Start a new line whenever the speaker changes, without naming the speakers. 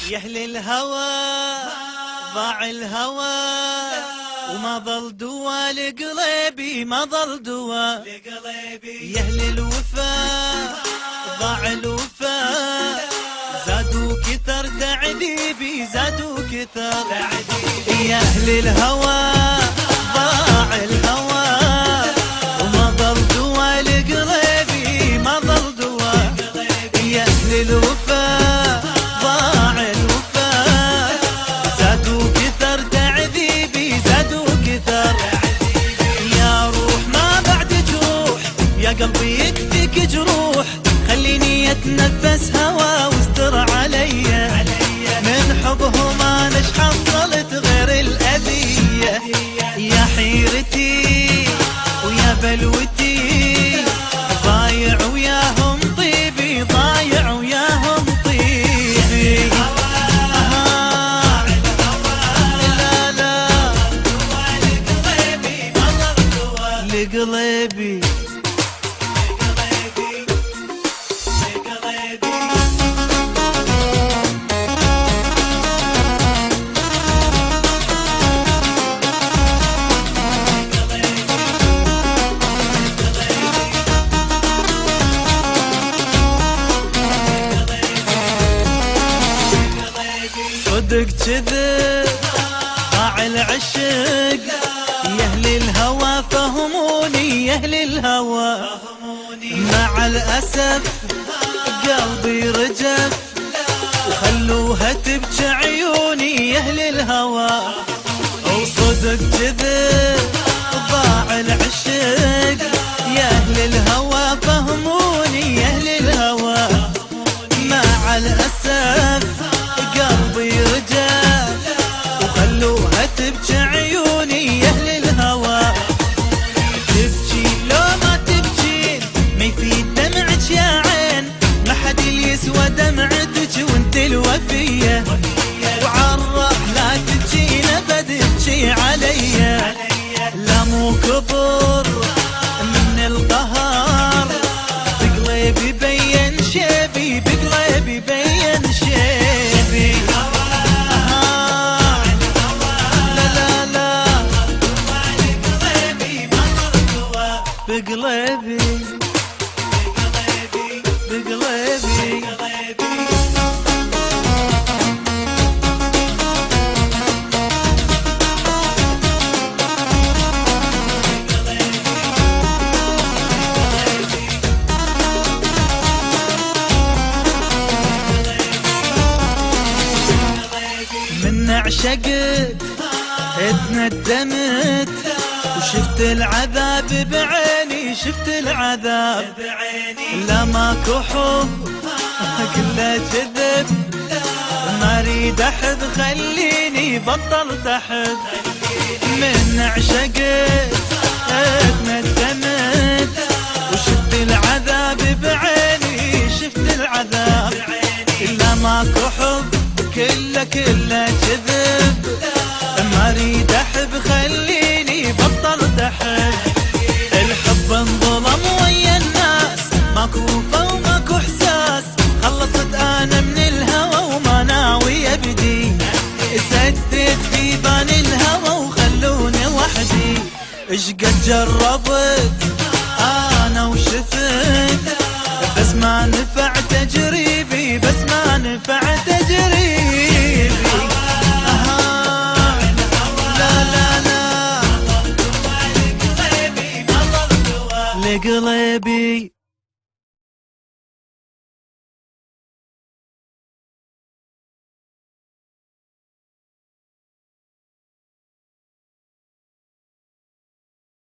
يا اهل الهوى ضاع الهوى وما ظل دوا لقلبي، ما ظل دوا لقلبي. يا اهل الوفا ضاع الوفا، زادوا كثر تعذيبي، زادوا كثر تعذيبي. يا اهل الهوى ضاع الهوى وما ظل دوا لقلبي، ما ظل دوا لقلبي. يا اهل الوفا قلبي يكفيك جروح، خليني اتنفس هوا واستر عليا. من حبهم انا اش حصلت غير الاذية. يا حيرتي ويا بلوتي، ضايع وياهم طيبي، ضايع وياهم طيبي. لا لا لقلبي صدق كذب ضاع العشق. يا اهل الهوى فهموني، يا اهل الهوى مع الاسف قلبي رجف، وخلوها تبكي عيوني. يا اهل الهوى وصدق كذب ضاع العشق. يا اهل الهوى فهموني، يا اهل الهوى مع الاسف قلبي رجال، وخلوها تبكي عيوني. يا اهل الهوى تبكي لو ما تبكين، ما يفيد دمعك يا عين، ما حد يسوى دمعتك وانت الوفية. وعالراح لا تبكين ابد، تبكي عليا. لا مو كبر من القهر، بقلبي بين شيبي، بقلبي بين شيبي. بقلبي بقلبي من عشقت اتندمت، وشفت العذاب بعيني، شفت العذاب بعيني. لا ماكو حب كله كذب، ما اريد احب خليني بطلت احب. من عشقت اتندمت، وشفت العذاب بعيني، شفت العذاب بعيني. لا ماكو حب كله كذب، ما اريد احب خليني بطلت احب. الحب انظلم ويا الناس، ماكو وفا وماكو احساس. خلصت انا من الهوى وما ناوي ابدي، سدت بيبان الهوى وخلوني وحدي. اش قد جربت انا وشفت، بس ما نفع تجريبي، بس ما نفع تجريبي. لقلبي